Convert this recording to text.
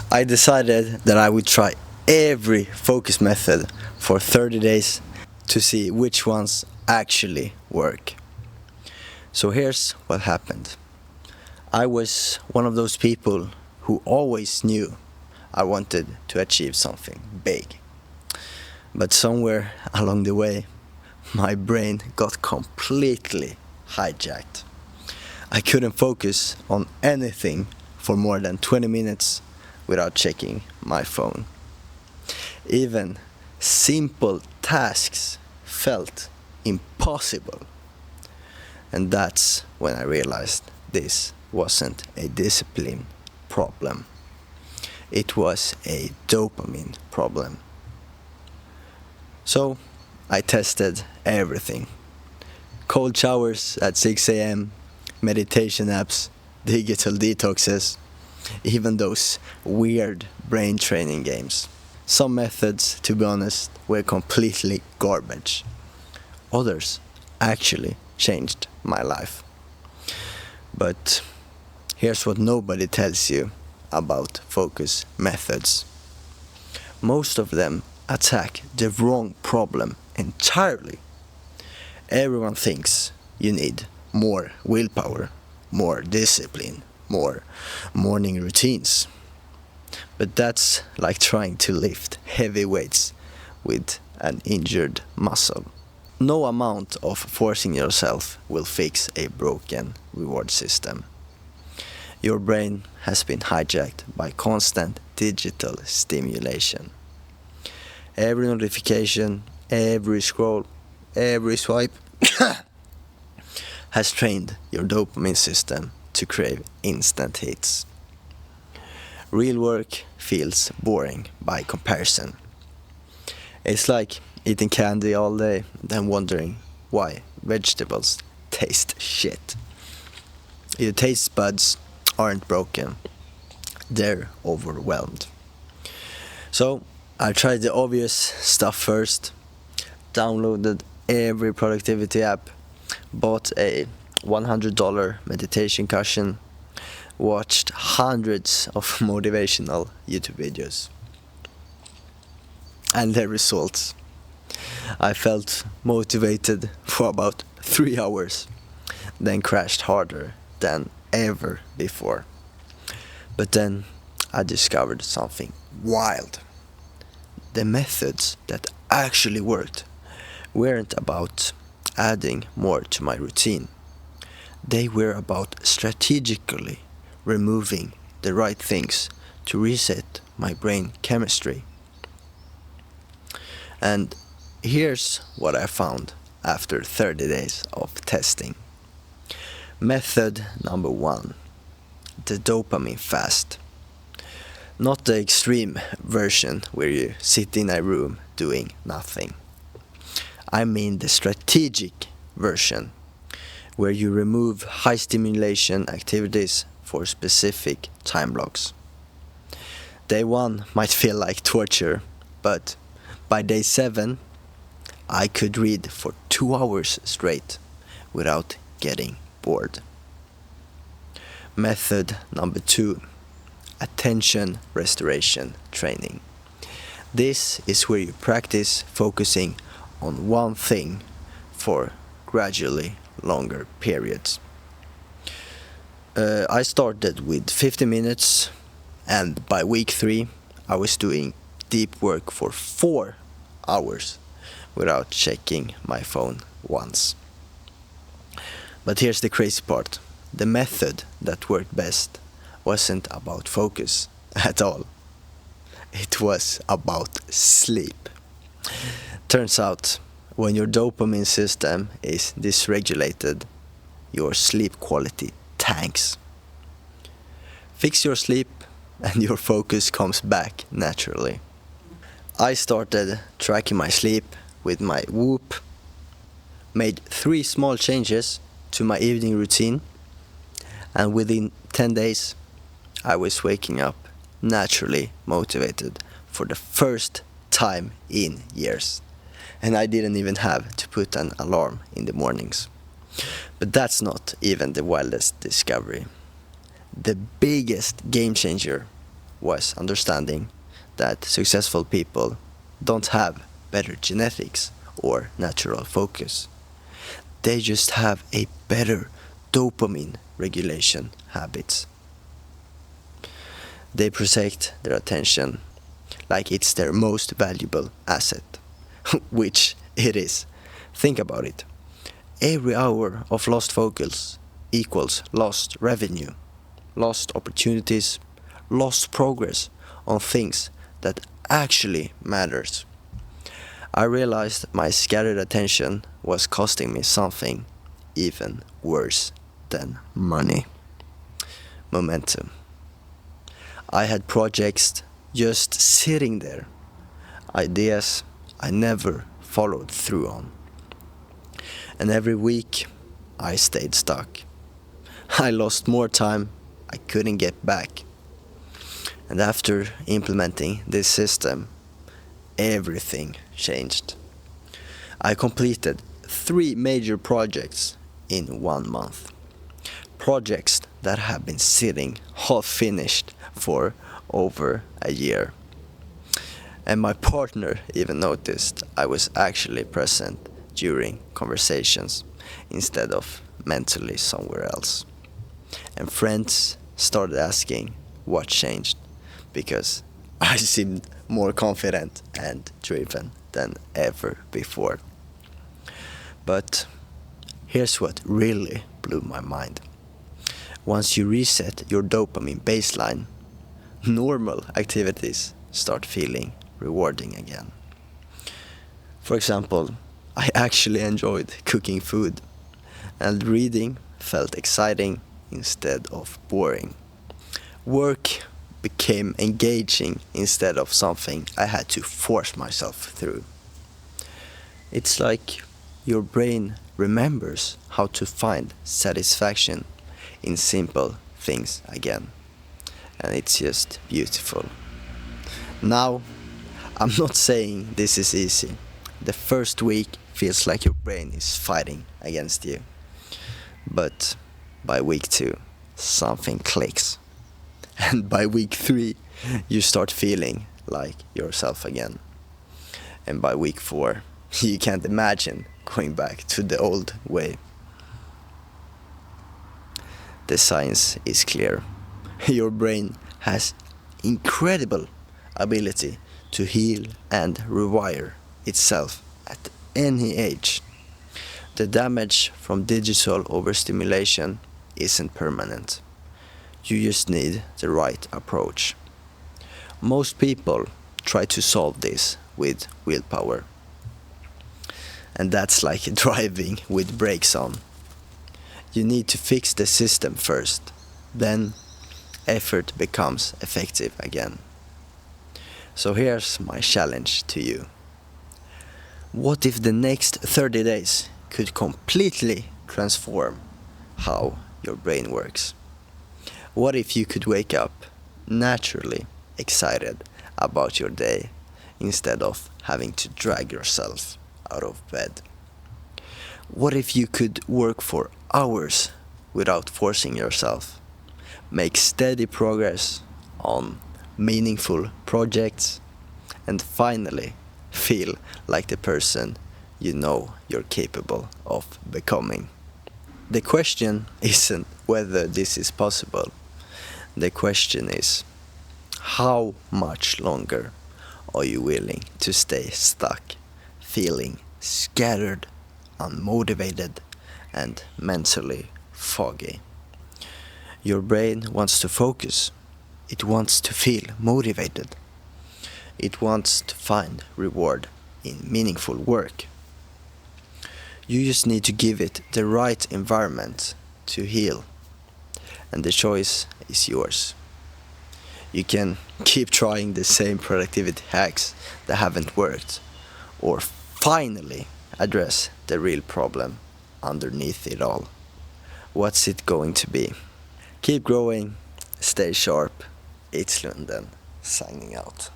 I decided that I would try every focus method for 30 days to see which ones actually work. So here's what happened. I was one of those people who always knew I wanted to achieve something big. But somewhere along the way, my brain got completely hijacked. I couldn't focus on anything for more than 20 minutes without checking my phone. Even simple tasks felt impossible. And that's when I realized this wasn't a discipline problem. It was a dopamine problem. So I tested everything. Cold showers at 6 a.m., meditation apps, digital detoxes, even those weird brain training games. Some methods, to be honest, were completely garbage. Others actually changed my life. But here's what nobody tells you about focus methods. Most of them attack the wrong problem entirely. Everyone thinks you need more willpower, more discipline, more morning routines. But that's like trying to lift heavy weights with an injured muscle. No amount of forcing yourself will fix a broken reward system. Your brain has been hijacked by constant digital stimulation. Every notification, every scroll, every swipe has trained your dopamine system to crave instant hits. Real work feels boring by comparison. It's like eating candy all day, then wondering why vegetables taste shit. Your taste buds aren't broken, they're overwhelmed. So I tried the obvious stuff first, downloaded every productivity app, bought a $100 meditation cushion, watched hundreds of motivational YouTube videos. And the results. I felt motivated for about 3 hours, then crashed harder than ever before. But then I discovered something wild. The methods that actually worked weren't about adding more to my routine. They were about strategically removing the right things to reset my brain chemistry. And here's what I found after 30 days of testing. Method number 1, the dopamine fast. Not the extreme version where you sit in a room doing nothing. I mean the strategic version where you remove high stimulation activities for specific time blocks. Day 1 might feel like torture, but by day 7 I could read for 2 hours straight without getting bored. Method number 2, attention restoration training. This is where you practice focusing on one thing for gradually longer periods. I started with 50 minutes, and by week 3 I was doing deep work for 4 hours without checking my phone once. But here's the crazy part. The method that worked best wasn't about focus at all. It was about sleep. Turns out, when your dopamine system is dysregulated, your sleep quality tanks. Fix your sleep and your focus comes back naturally. I started tracking my sleep with my Whoop, made 3 small changes to my evening routine, and within 10 days I was waking up naturally motivated for the first time in years. And I didn't even have to put an alarm in the mornings. But that's not even the wildest discovery. The biggest game changer was understanding that successful people don't have better genetics or natural focus. They just have a better dopamine regulation habits. They protect their attention like it's their most valuable asset, which it is. Think about it. Every hour of lost focus equals lost revenue, lost opportunities, lost progress on things that actually matters. I realized my scattered attention was costing me something even worse than money. Momentum. I had projects just sitting there, ideas I never followed through on. And every week I stayed stuck. I lost more time I couldn't get back. And after implementing this system, everything changed. I completed 3 major projects in 1 month. Projects that have been sitting half finished for over a year. And my partner even noticed I was actually present during conversations instead of mentally somewhere else. And friends started asking what changed because I seemed more confident and driven than ever before. But here's what really blew my mind. Once you reset your dopamine baseline, normal activities start feeling rewarding again. For example, I actually enjoyed cooking food, and reading felt exciting instead of boring. Work became engaging instead of something I had to force myself through. It's like your brain remembers how to find satisfaction in simple things again. And it's just beautiful. Now, I'm not saying this is easy. The first week feels like your brain is fighting against you. But by week 2, something clicks. And by week 3, you start feeling like yourself again. And by week 4, you can't imagine going back to the old way. The science is clear. Your brain has incredible ability to heal and rewire itself at any age. The damage from digital overstimulation isn't permanent. You just need the right approach. Most people try to solve this with willpower. And that's like driving with brakes on. You need to fix the system first, then effort becomes effective again. So here's my challenge to you. What if the next 30 days could completely transform how your brain works? What if you could wake up naturally excited about your day instead of having to drag yourself out of bed? What if you could work for hours without forcing yourself? Make steady progress on meaningful projects and finally feel like the person you know you're capable of becoming. The question isn't whether this is possible. The question is, how much longer are you willing to stay stuck, feeling scattered, unmotivated, and mentally foggy? Your brain wants to focus. It wants to feel motivated. It wants to find reward in meaningful work. You just need to give it the right environment to heal. And the choice is yours. You can keep trying the same productivity hacks that haven't worked, or finally address the real problem underneath it all. What's it going to be? Keep growing, stay sharp. It's Lunden, signing out.